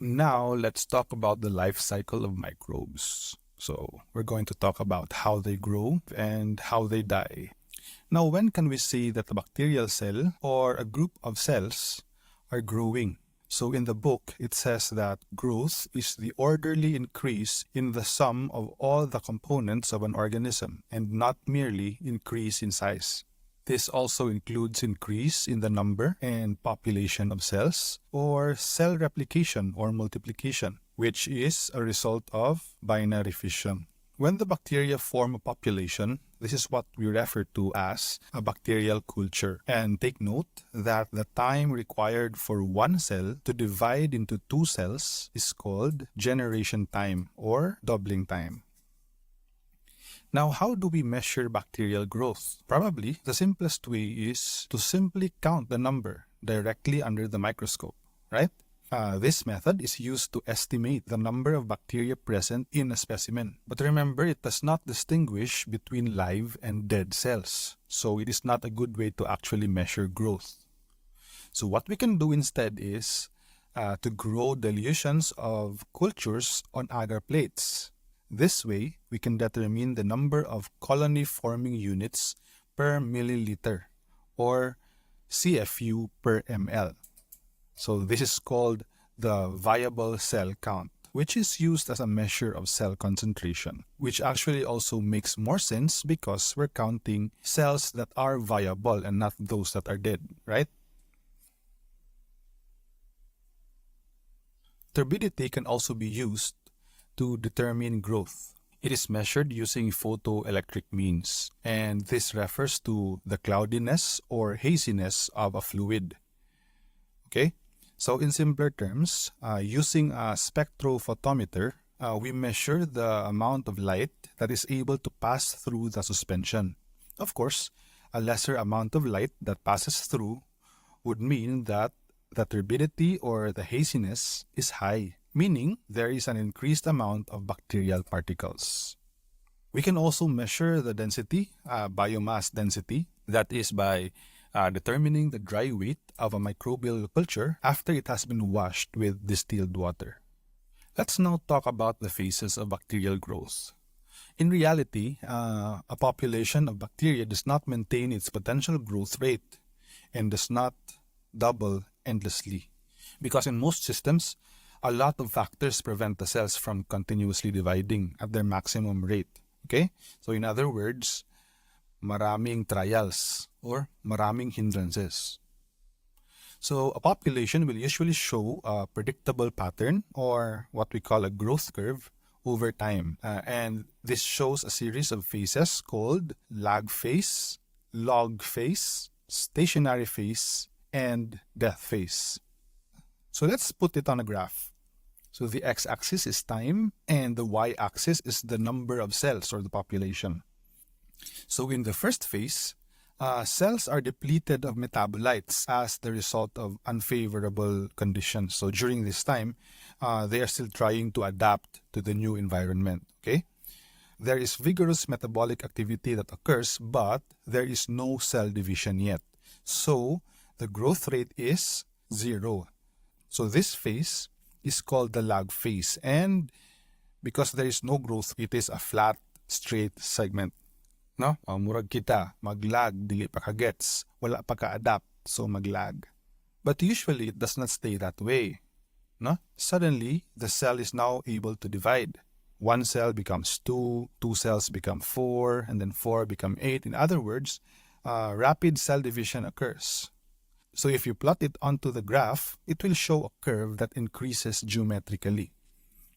Now, let's talk about the life cycle of microbes. So, we're going to talk about how they grow and how they die. Now, when can we say that a bacterial cell or a group of cells are growing? So, in the book, it says that growth is the orderly increase in the sum of all the components of an organism and not merely increase in size. This also includes increase in the number and population of cells or cell replication or multiplication, which is a result of binary fission. When the bacteria form a population, this is what we refer to as a bacterial culture. And take note that the time required for one cell to divide into two cells is called generation time or doubling time. Now, how do we measure bacterial growth? Probably the simplest way is to simply count the number directly under the microscope, right? This method is used to estimate the number of bacteria present in a specimen. But remember, it does not distinguish between live and dead cells. So it is not a good way to actually measure growth. So what we can do instead is to grow dilutions of cultures on agar plates. This way, we can determine the number of colony-forming units per milliliter or CFU per ml. So this is called the viable cell count, which is used as a measure of cell concentration, which actually also makes more sense because we're counting cells that are viable and not those that are dead, right? Turbidity can also be used to determine growth. It is measured using photoelectric means, and this refers to the cloudiness or haziness of a fluid. Okay, so in simpler terms, using a spectrophotometer, we measure the amount of light that is able to pass through the suspension. Of course, a lesser amount of light that passes through would mean that the turbidity or the haziness is high, meaning there is an increased amount of bacterial particles. We can also measure the density, biomass density, that is by determining the dry weight of a microbial culture after it has been washed with distilled water. Let's now talk about the phases of bacterial growth. In reality, a population of bacteria does not maintain its potential growth rate and does not double endlessly, because in most systems, a lot of factors prevent the cells from continuously dividing at their maximum rate. Okay? So in other words, maraming trials or maraming hindrances. So a population will usually show a predictable pattern or what we call a growth curve over time. And this shows a series of phases called lag phase, log phase, stationary phase, and death phase. So let's put it on a graph. So the x-axis is time and the y-axis is the number of cells or the population. So in the first phase, cells are depleted of metabolites as the result of unfavorable conditions. So during this time, they are still trying to adapt to the new environment. Okay, there is vigorous metabolic activity that occurs, but there is no cell division yet. So the growth rate is 0. So this phase is called the lag phase, and because there is no growth, it is a flat, straight segment. No? Murag kita, maglag, dili pa ka-gets, wala pa ka-adapt, so maglag. But usually, it does not stay that way. No? Suddenly, the cell is now able to divide. One cell becomes 2, 2 cells become 4, and then 4 become 8. In other words, rapid cell division occurs. So if you plot it onto the graph, it will show a curve that increases geometrically.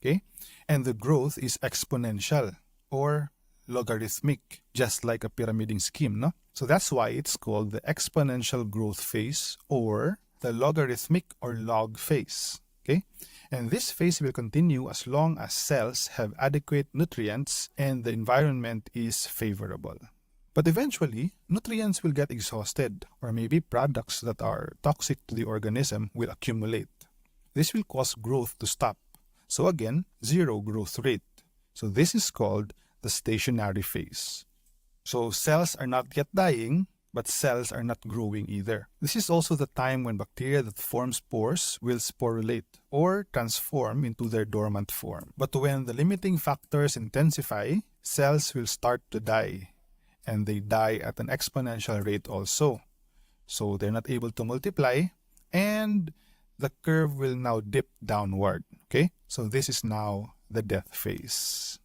Okay? And the growth is exponential or logarithmic, just like a pyramiding scheme, no? So that's why it's called the exponential growth phase or the logarithmic or log phase. Okay? And this phase will continue as long as cells have adequate nutrients and the environment is favorable. But eventually, nutrients will get exhausted, or maybe products that are toxic to the organism will accumulate. This will cause growth to stop. So again, 0 growth rate. So this is called the stationary phase. So cells are not yet dying, but cells are not growing either. This is also the time when bacteria that form spores will sporulate or transform into their dormant form. But when the limiting factors intensify, cells will start to die, and they die at an exponential rate also. So they're not able to multiply, and the curve will now dip downward. Okay, so this is now the death phase.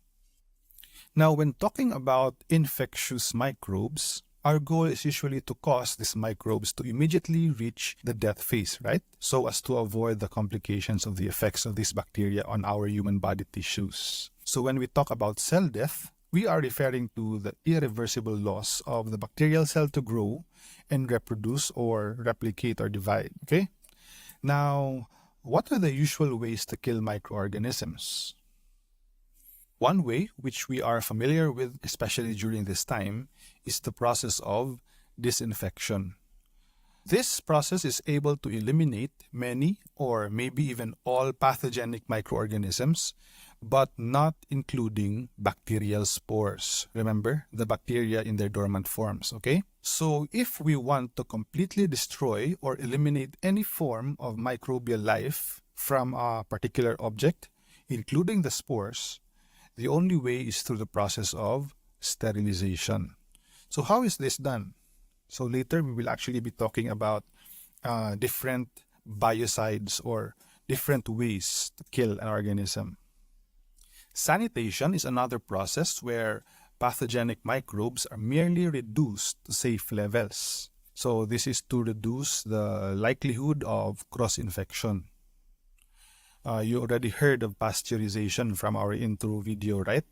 Now, when talking about infectious microbes, our goal is usually to cause these microbes to immediately reach the death phase, right? So as to avoid the complications of the effects of these bacteria on our human body tissues. So when we talk about cell death, we are referring to the irreversible loss of the bacterial cell to grow and reproduce or replicate or divide, okay? Now, what are the usual ways to kill microorganisms? One way, which we are familiar with, especially during this time, is the process of disinfection. This process is able to eliminate many or maybe even all pathogenic microorganisms, but not including bacterial spores. Remember, the bacteria in their dormant forms, okay? So if we want to completely destroy or eliminate any form of microbial life from a particular object, including the spores, the only way is through the process of sterilization. So how is this done? So later we will actually be talking about different biocides or different ways to kill an organism. Sanitation is another process where pathogenic microbes are merely reduced to safe levels. So this is to reduce the likelihood of cross-infection. You already heard of pasteurization from our intro video, right?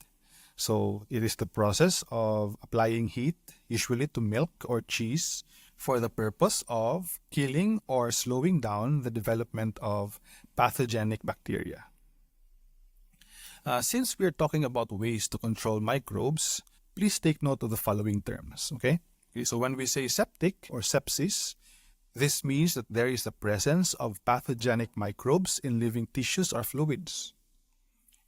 So it is the process of applying heat, usually to milk or cheese, for the purpose of killing or slowing down the development of pathogenic bacteria. Since we're talking about ways to control microbes, please take note of the following terms, okay? So when we say septic or sepsis, this means that there is the presence of pathogenic microbes in living tissues or fluids.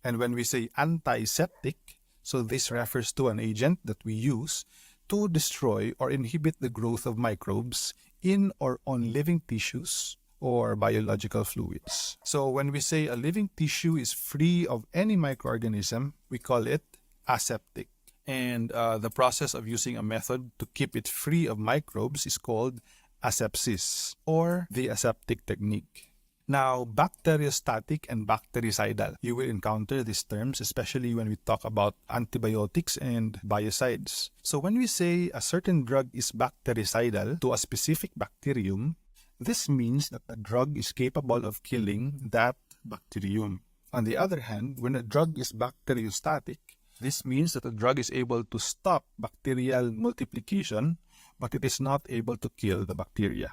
And when we say antiseptic, so this refers to an agent that we use to destroy or inhibit the growth of microbes in or on living tissues or biological fluids. So when we say a living tissue is free of any microorganism, we call it aseptic. And the process of using a method to keep it free of microbes is called asepsis, or the aseptic technique. Now, bacteriostatic and bactericidal. You will encounter these terms, especially when we talk about antibiotics and biocides. So when we say a certain drug is bactericidal to a specific bacterium, this means that the drug is capable of killing that bacterium. On the other hand, when a drug is bacteriostatic, this means that the drug is able to stop bacterial multiplication, but it is not able to kill the bacteria.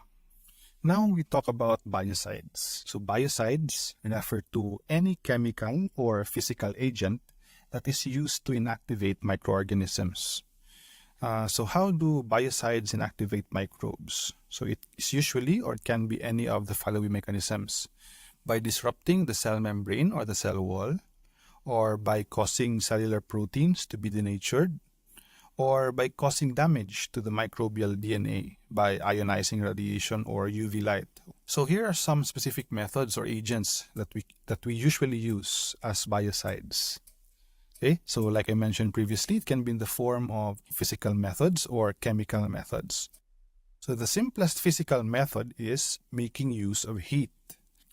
Now we talk about biocides. So biocides refer to any chemical or physical agent that is used to inactivate microorganisms. So how do biocides inactivate microbes? So it is usually, or it can be, any of the following mechanisms: by disrupting the cell membrane or the cell wall, or by causing cellular proteins to be denatured, or by causing damage to the microbial DNA by ionizing radiation or UV light. So here are some specific methods or agents that we usually use as biocides. Okay, so like I mentioned previously, it can be in the form of physical methods or chemical methods. So the simplest physical method is making use of heat.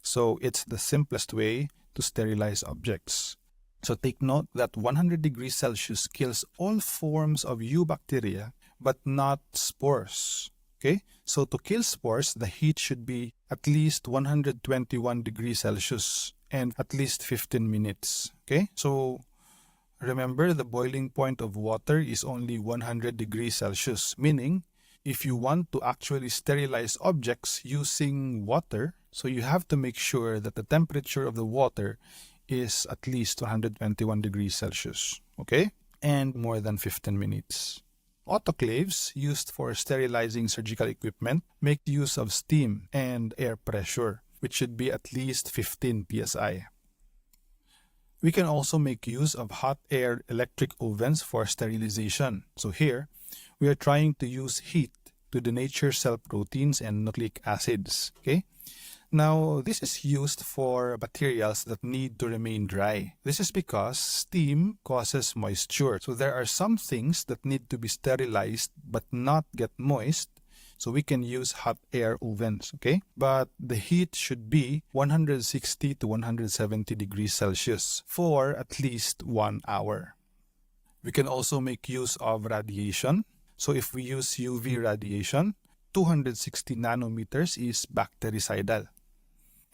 So it's the simplest way to sterilize objects. So take note that 100 degrees Celsius kills all forms of eubacteria, but not spores. Okay, so to kill spores, the heat should be at least 121 degrees Celsius and at least 15 minutes. Okay, so remember, the boiling point of water is only 100 degrees Celsius, meaning if you want to actually sterilize objects using water, so you have to make sure that the temperature of the water is at least 121 degrees Celsius, okay? And more than 15 minutes. Autoclaves used for sterilizing surgical equipment make use of steam and air pressure, which should be at least 15 psi. We can also make use of hot air electric ovens for sterilization. So here, we are trying to use heat to denature cell proteins and nucleic acids. Okay? Now, this is used for materials that need to remain dry. This is because steam causes moisture. So there are some things that need to be sterilized but not get moist. So we can use hot air ovens, okay? But the heat should be 160 to 170 degrees Celsius for at least 1 hour. We can also make use of radiation. So if we use UV radiation, 260 nanometers is bactericidal.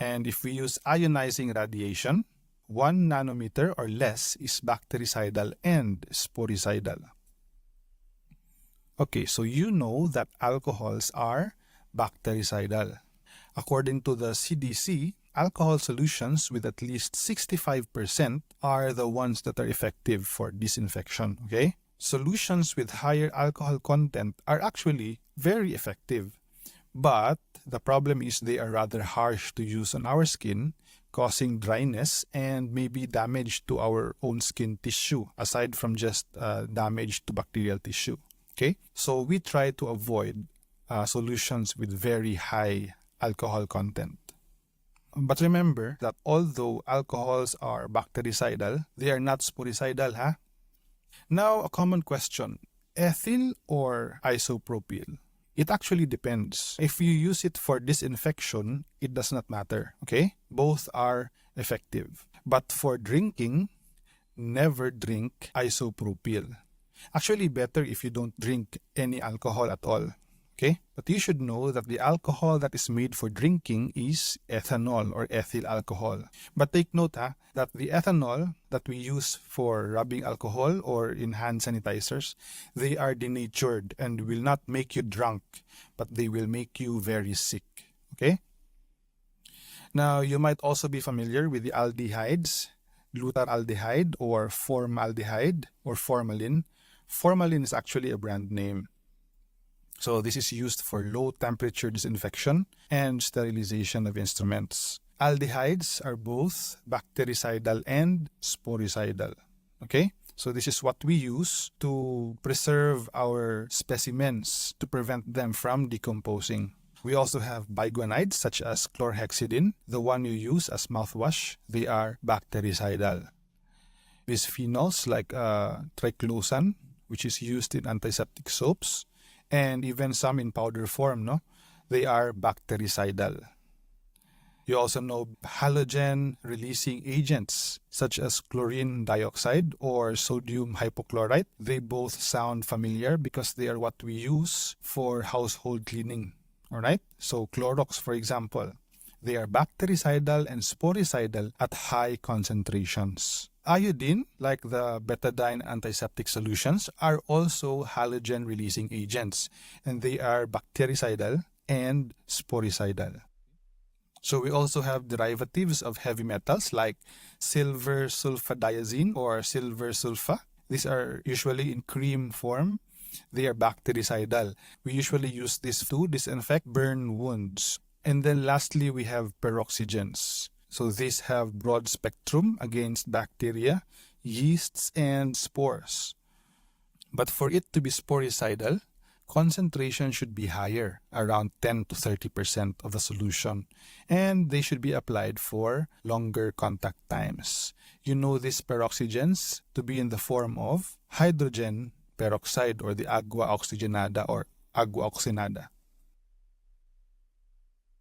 And if we use ionizing radiation, 1 nanometer or less is bactericidal and sporicidal. Okay, so you know that alcohols are bactericidal. According to the CDC, alcohol solutions with at least 65% are the ones that are effective for disinfection, okay? Solutions with higher alcohol content are actually very effective. But the problem is they are rather harsh to use on our skin, causing dryness and maybe damage to our own skin tissue, aside from just damage to bacterial tissue. Okay? So we try to avoid solutions with very high alcohol content. But remember that although alcohols are bactericidal, they are not sporicidal, huh? Now, a common question, ethyl or isopropyl? It actually depends. If you use it for disinfection, it does not matter, okay? Both are effective. But for drinking, never drink isopropyl. Actually, better if you don't drink any alcohol at all, okay? But you should know that the alcohol that is made for drinking is ethanol or ethyl alcohol. But take note that the ethanol that we use for rubbing alcohol or in hand sanitizers, they are denatured and will not make you drunk, but they will make you very sick, okay? Now, you might also be familiar with the aldehydes, glutaraldehyde or formaldehyde or formalin. Formalin is actually a brand name. So this is used for low temperature disinfection and sterilization of instruments. Aldehydes are both bactericidal and sporicidal. Okay? So this is what we use to preserve our specimens to prevent them from decomposing. We also have biguanides such as chlorhexidine, the one you use as mouthwash. They are bactericidal. Bisphenols like triclosan, which is used in antiseptic soaps, and even some in powder form, no? They are bactericidal. You also know halogen-releasing agents such as chlorine dioxide or sodium hypochlorite. They both sound familiar because they are what we use for household cleaning. Alright? So Clorox, for example, they are bactericidal and sporicidal at high concentrations. Iodine, like the betadine antiseptic solutions, are also halogen-releasing agents, and they are bactericidal and sporicidal. So we also have derivatives of heavy metals like silver sulfadiazine or silver sulfa. These are usually in cream form. They are bactericidal. We usually use this to disinfect burn wounds. And then lastly, we have peroxygens. So these have broad spectrum against bacteria, yeasts, and spores. But for it to be sporicidal, concentration should be higher, around 10 to 30% of the solution, and they should be applied for longer contact times. You know these peroxygens to be in the form of hydrogen peroxide or the agua oxygenada or agua oxinada.